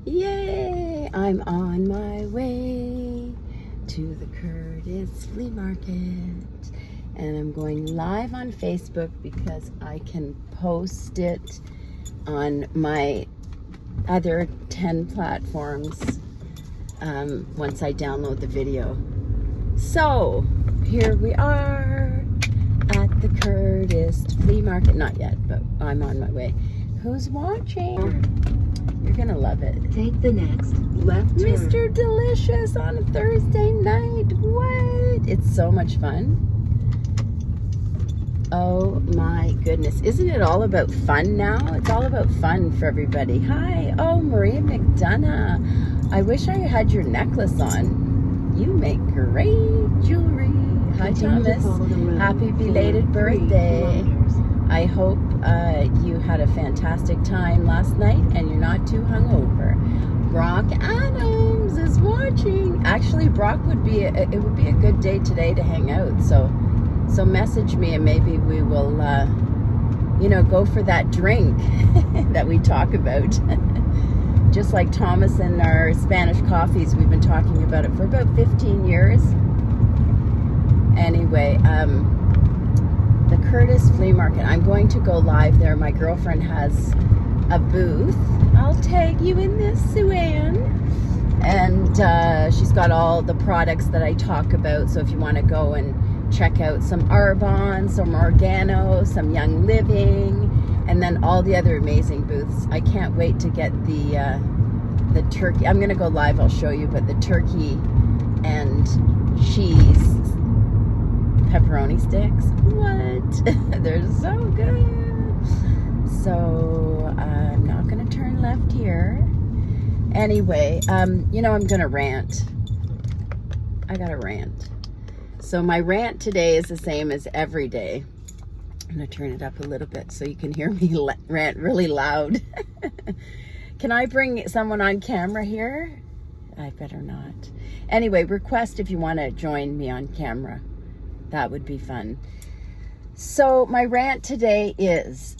Yay! I'm on my way to the Courtice flea market, and I'm going live on Facebook because I can post it on my other 10 platforms once I download the video. So here we are at the Courtice flea market. Not yet, but I'm on my way. Who's watching? You're gonna love it. Take the next left turn. Mr. Delicious on a Thursday night. What? It's so much fun. Oh my goodness. Isn't it all about fun now? It's all about fun for everybody. Hi. Oh, Maria McDonough. I wish I had your necklace on. You make great jewelry. Hi, Thomas. Happy belated birthday. I hope you had a fantastic time last night and you're not too hungover. Brock Adams is watching. Actually, Brock would be it would be a good day today to hang out. So message me and maybe we will go for that drink that we talk about. Just like Thomas and our Spanish coffees, we've been talking about it for about 15 years. Anyway, the Courtice flea market. I'm going to go live there. My girlfriend has a booth. I'll tag you in this, Suann. And she's got all the products that I talk about. So if you want to go and check out some Arbonne, some Organo, some Young Living, and then all the other amazing booths. I can't wait to get the turkey. I'm going to go live. I'll show you. But the turkey and cheese pepperoni sticks. What? They're so good. So I'm not gonna turn left here. Anyway, I'm gonna rant. I gotta rant. So my rant today is the same as every day. I'm gonna turn it up a little bit so you can hear me rant really loud. Can I bring someone on camera here? I better not. Anyway, request if you want to join me on camera. That would be fun. So my rant today is,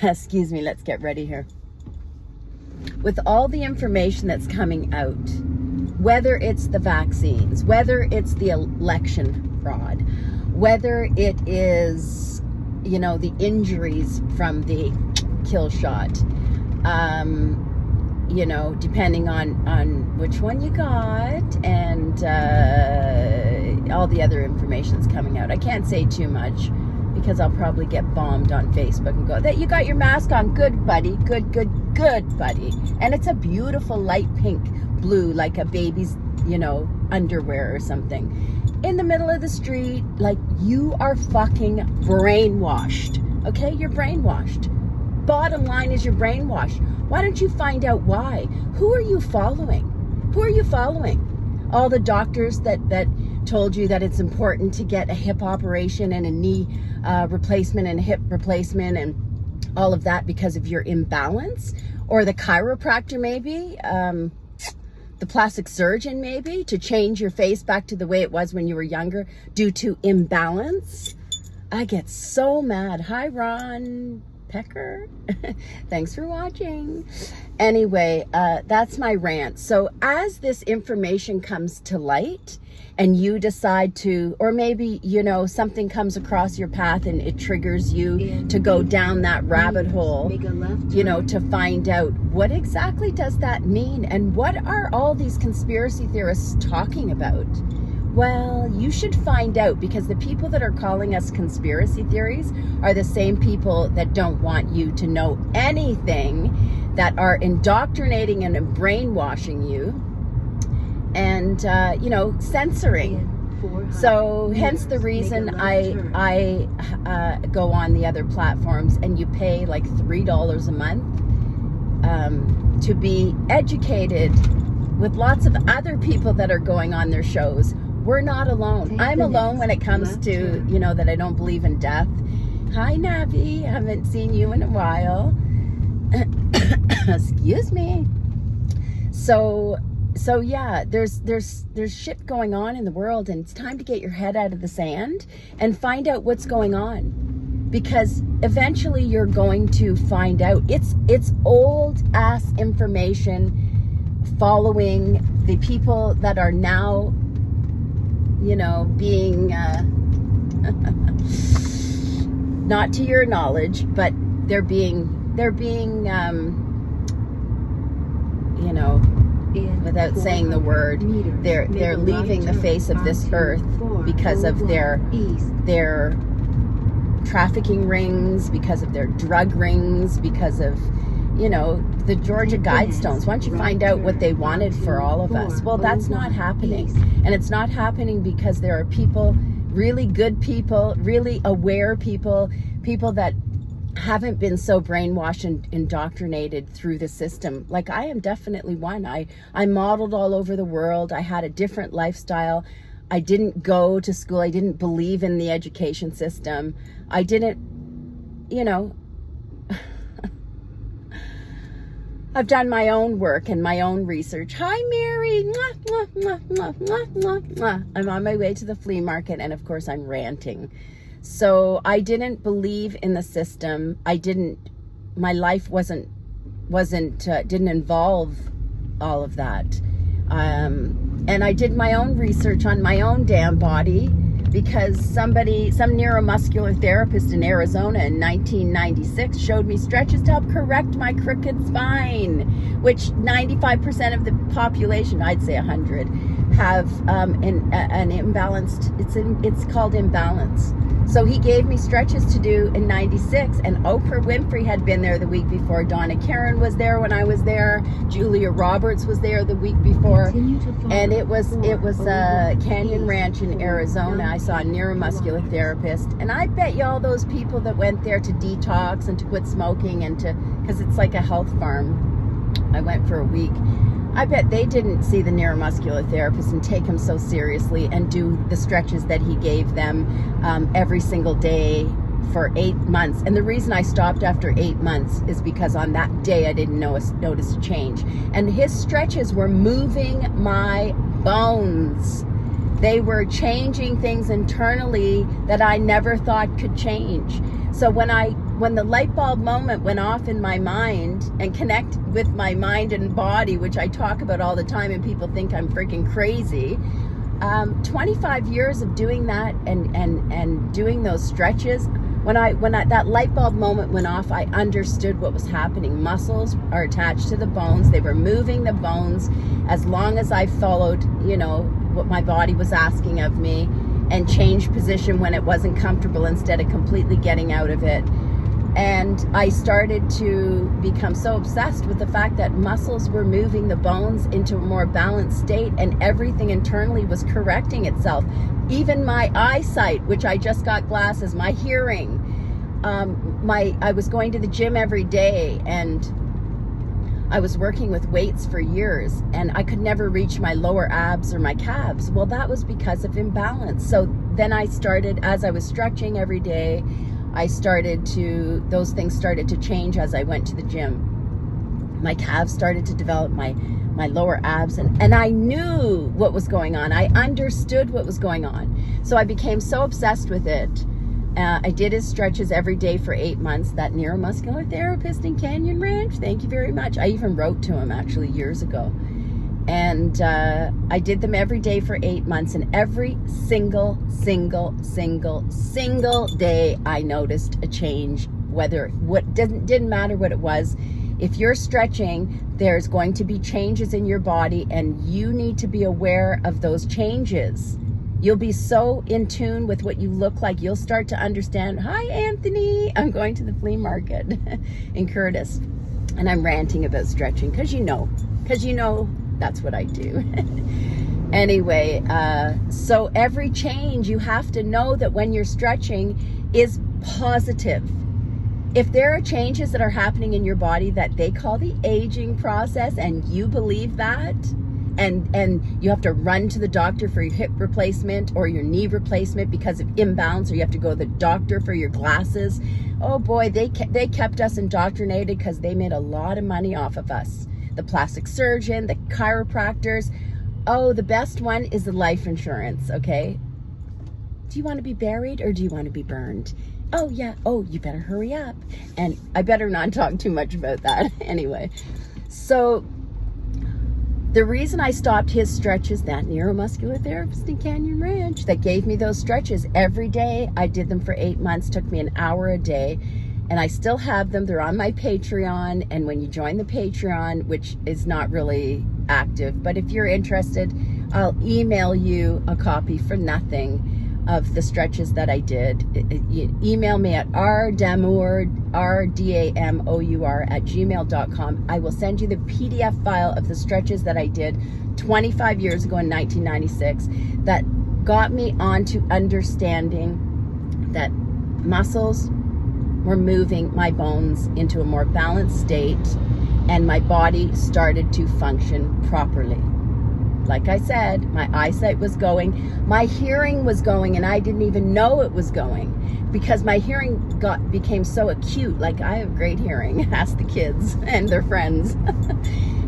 excuse me, let's get ready here. With all the information that's coming out, whether it's the vaccines, whether it's the election fraud, whether it is, the injuries from the kill shot, depending on which one you got, and all the other information's coming out. I can't say too much because I'll probably get bombed on Facebook and go, that you got your mask on. Good, buddy. Good, buddy. And it's a beautiful light pink blue, like a baby's, underwear or something. In the middle of the street, like, you are fucking brainwashed. Okay? You're brainwashed. Bottom line is you're brainwashed. Why don't you find out why? Who are you following? Who are you following? All the doctors that told you that it's important to get a hip operation and a knee replacement and a hip replacement and all of that because of your imbalance? Or the chiropractor maybe? The plastic surgeon maybe? To change your face back to the way it was when you were younger due to imbalance? I get so mad. Hi, Ron Pecker. Thanks for watching. Anyway, that's my rant. So as this information comes to light and you decide to, or maybe, something comes across your path and it triggers you to go down that rabbit hole, to find out what exactly does that mean and what are all these conspiracy theorists talking about? Well, you should find out, because the people that are calling us conspiracy theories are the same people that don't want you to know anything, that are indoctrinating and brainwashing you and, censoring. So hence the reason I go on the other platforms and you pay like $3 a month to be educated with lots of other people that are going on their shows. We're not alone. I'm alone when it comes to, that I don't believe in death. Hi, Navi. Haven't seen you in a while. Excuse me. So yeah, there's shit going on in the world, and it's time to get your head out of the sand and find out what's going on. because eventually you're going to find out. It's old ass information following the people that are now, you know, being not to your knowledge, but they're being you know, without saying the word, they're leaving the face of this earth because of their trafficking rings, because of their drug rings, because of, you know, the Georgia Guidestones. Once you find out what they wanted for all of us, well, that's not happening. And it's not happening because there are people, really good people, really aware people, people that haven't been so brainwashed and indoctrinated through the system. Like, I am definitely one. I modeled all over the world. I had a different lifestyle. I didn't go to school. I didn't believe in the education system. I didn't, you know, I've done my own work and my own research. Hi, Mary. Mwah, mwah, mwah, mwah, mwah, mwah, mwah. I'm on my way to the flea market, and of course I'm ranting. So I didn't believe in the system. My life didn't involve all of that. And I did my own research on my own damn body, because some neuromuscular therapist in Arizona in 1996 showed me stretches to help correct my crooked spine, which 95% of the population, I'd say 100, have an imbalanced, it's called imbalance. So he gave me stretches to do in 96, and Oprah Winfrey had been there the week before. Donna Karen was there when I was there. Julia Roberts was there the week before. And it was Canyon Ranch in Arizona. I saw a neuromuscular therapist, and I bet you all those people that went there to detox and to quit smoking and because it's like a health farm. I went for a week. I bet they didn't see the neuromuscular therapist and take him so seriously and do the stretches that he gave them every single day for 8 months. And the reason I stopped after 8 months is because on that day I didn't notice a change. And his stretches were moving my bones. They were changing things internally that I never thought could change. So when the light bulb moment went off in my mind and connect with my mind and body, which I talk about all the time and people think I'm freaking crazy, 25 years of doing that and doing those stretches, when that light bulb moment went off, I understood what was happening. Muscles are attached to the bones. They were moving the bones as long as I followed, you know, what my body was asking of me, and changed position when it wasn't comfortable instead of completely getting out of it. And I started to become so obsessed with the fact that muscles were moving the bones into a more balanced state, and everything internally was correcting itself. Even my eyesight, which I just got glasses, my hearing, I was going to the gym every day, and I was working with weights for years, and I could never reach my lower abs or my calves. Well, that was because of imbalance. So then I started, as I was stretching every day, those things started to change as I went to the gym. My calves started to develop, my lower abs, and I knew what was going on. I understood what was going on. So I became so obsessed with it. I did his stretches every day for 8 months. That neuromuscular therapist in Canyon Ranch, thank you very much. I even wrote to him actually years ago. And I did them every day for 8 months, and every single day I noticed a change. Didn't matter what it was. If you're stretching, there's going to be changes in your body, and you need to be aware of those changes. You'll be so in tune with what you look like. You'll start to understand. Hi, Anthony. I'm going to the flea market in Courtice, and I'm ranting about stretching because you know that's what I do. Anyway, so every change, you have to know that when you're stretching is positive. If there are changes that are happening in your body that they call the aging process, and you believe that, and you have to run to the doctor for your hip replacement or your knee replacement because of imbalance, or you have to go to the doctor for your glasses. Oh boy, they kept us indoctrinated because they made a lot of money off of us. The plastic surgeon, the chiropractors. Oh, the best one is the life insurance, okay? Do you want to be buried or do you want to be burned? oh yeah, oh, you better hurry up. And I better not talk too much about that. Anyway, so the reason I stopped his stretches, that neuromuscular therapist in Canyon Ranch that gave me those stretches every day, I did them for 8 months, took me an hour a day, and I still have them. They're on my Patreon, and when you join the Patreon, which is not really active, but if you're interested, I'll email you a copy for nothing of the stretches that I did. You email me at rdamour, rdamour@gmail.com. I will send you the PDF file of the stretches that I did 25 years ago in 1996 that got me onto understanding that muscles were moving my bones into a more balanced state, and my body started to function properly. Like I said, my eyesight was going, my hearing was going, and I didn't even know it was going because my hearing became so acute. Like, I have great hearing, ask the kids and their friends.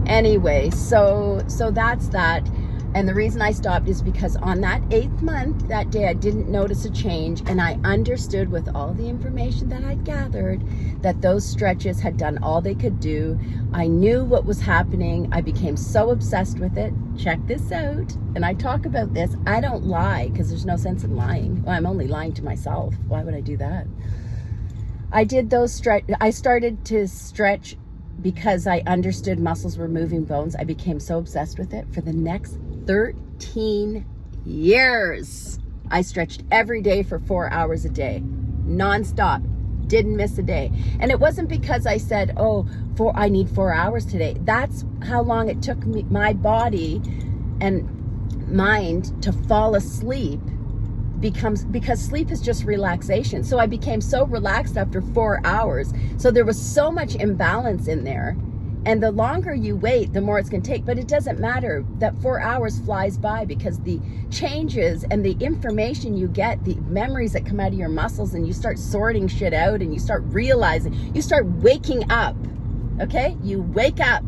Anyway, so that's that. And the reason I stopped is because on that 8th month, that day, I didn't notice a change, and I understood with all the information that I'd gathered that those stretches had done all they could do. I knew what was happening. I became so obsessed with it. Check this out. And I talk about this. I don't lie because there's no sense in lying. Well, I'm only lying to myself. Why would I do that? I did those I started to stretch because I understood muscles were moving bones. I became so obsessed with it. For the next 13 years, I stretched every day for 4 hours a day, nonstop, didn't miss a day. And it wasn't because I said, I need 4 hours today. That's how long it took me, my body and mind, to fall asleep because sleep is just relaxation. So I became so relaxed after 4 hours. So there was so much imbalance in there. And the longer you wait, the more it's going to take. But it doesn't matter. That 4 hours flies by because the changes and the information you get, the memories that come out of your muscles, and you start sorting shit out, and you start realizing, you start waking up. Okay? You wake up.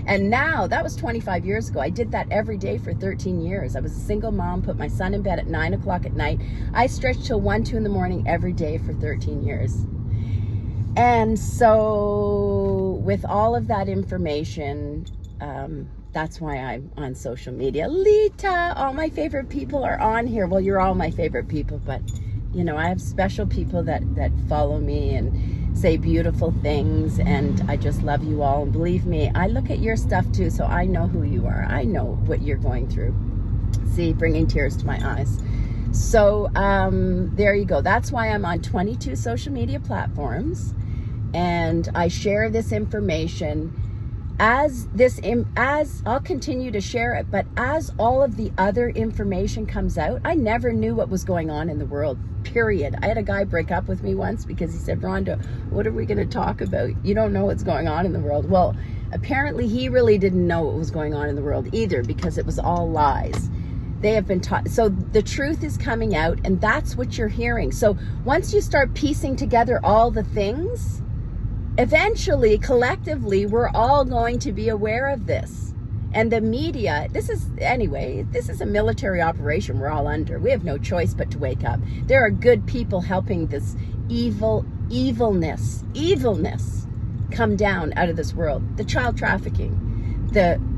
And now, that was 25 years ago. I did that every day for 13 years. I was a single mom, put my son in bed at 9 o'clock at night. I stretched till 1, 2 in the morning every day for 13 years. And so with all of that information, that's why I'm on social media. Lita, all my favorite people are on here. Well, you're all my favorite people, but you know, I have special people that follow me and say beautiful things, and I just love you all. And believe me, I look at your stuff too, so I know who you are. I know what you're going through. See, bringing tears to my eyes. So there you go. That's why I'm on 22 social media platforms, and I share this information as I'll continue to share it, but as all of the other information comes out. I never knew what was going on in the world, period. I had a guy break up with me once because he said, Rhonda, what are we going to talk about? You don't know what's going on in the world. Well, apparently he really didn't know what was going on in the world either, because it was all lies. They have been taught. So the truth is coming out, and that's what you're hearing. So once you start piecing together all the things, eventually, collectively, we're all going to be aware of this. And the media, this is a military operation we're all under. We have no choice but to wake up. There are good people helping this evilness come down out of this world. The child trafficking,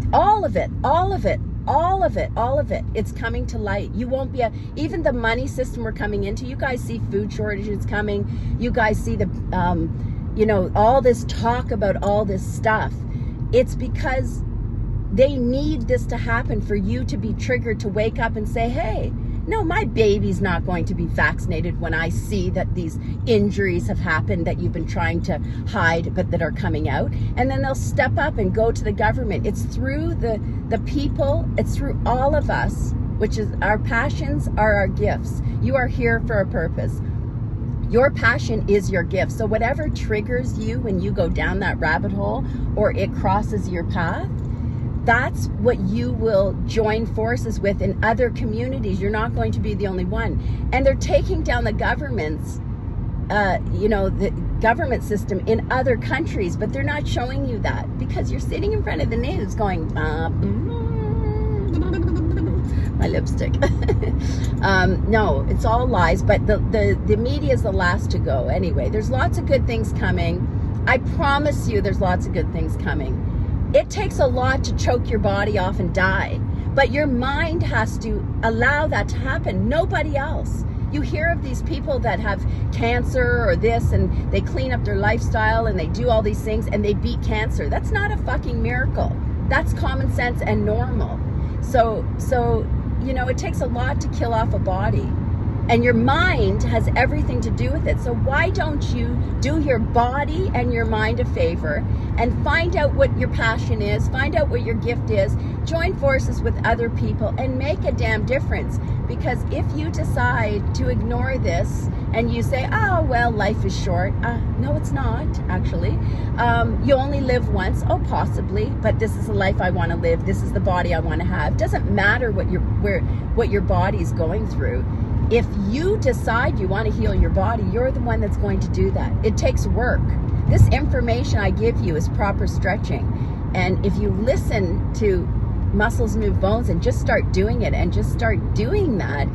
all of it. It's coming to light. You won't be even the money system we're coming into. You guys see food shortages coming. You guys see the, all this talk about all this stuff. It's because they need this to happen for you to be triggered to wake up and say, hey, no, my baby's not going to be vaccinated when I see that these injuries have happened that you've been trying to hide, but that are coming out. And then they'll step up and go to the government. It's through the people. It's through all of us, which is our passions are our gifts. You are here for a purpose. Your passion is your gift. So whatever triggers you when you go down that rabbit hole or it crosses your path, that's what you will join forces with in other communities. You're not going to be the only one. And they're taking down the government's, the government system in other countries, but they're not showing you that because you're sitting in front of the news going, my lipstick. No, it's all lies, but the media is the last to go. Anyway, there's lots of good things coming. I promise you there's lots of good things coming. It takes a lot to choke your body off and die, but your mind has to allow that to happen. Nobody else. You hear of these people that have cancer or this, and they clean up their lifestyle and they do all these things and they beat cancer. That's not a fucking miracle. That's common sense and normal. So you know, it takes a lot to kill off a body. And your mind has everything to do with it. So why don't you do your body and your mind a favor and find out what your passion is, find out what your gift is, join forces with other people and make a damn difference. Because if you decide to ignore this and you say, oh, well, life is short. No, it's not, actually. You only live once. Oh, possibly. But this is the life I want to live. This is the body I want to have. Doesn't matter what your body's going through. If you decide you want to heal your body, you're the one that's going to do that. It takes work. This information I give you is proper stretching. And if you listen to Muscles Move Bones and just start doing it and just start doing that,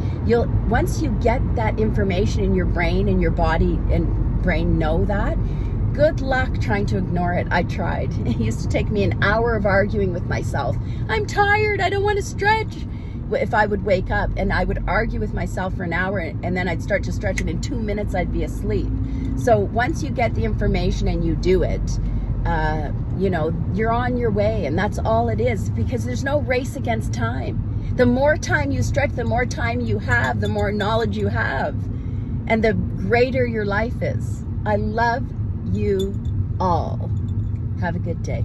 once you get that information in your brain and your body and brain know that, good luck trying to ignore it. I tried. It used to take me an hour of arguing with myself. I'm tired. I don't want to stretch. If I would wake up and I would argue with myself for an hour and then I'd start to stretch, and in 2 minutes I'd be asleep. So once you get the information and you do it, you know, you're on your way, and that's all it is, because there's no race against time. The more time you stretch, the more time you have, the more knowledge you have, and the greater your life is. I love you all. Have a good day.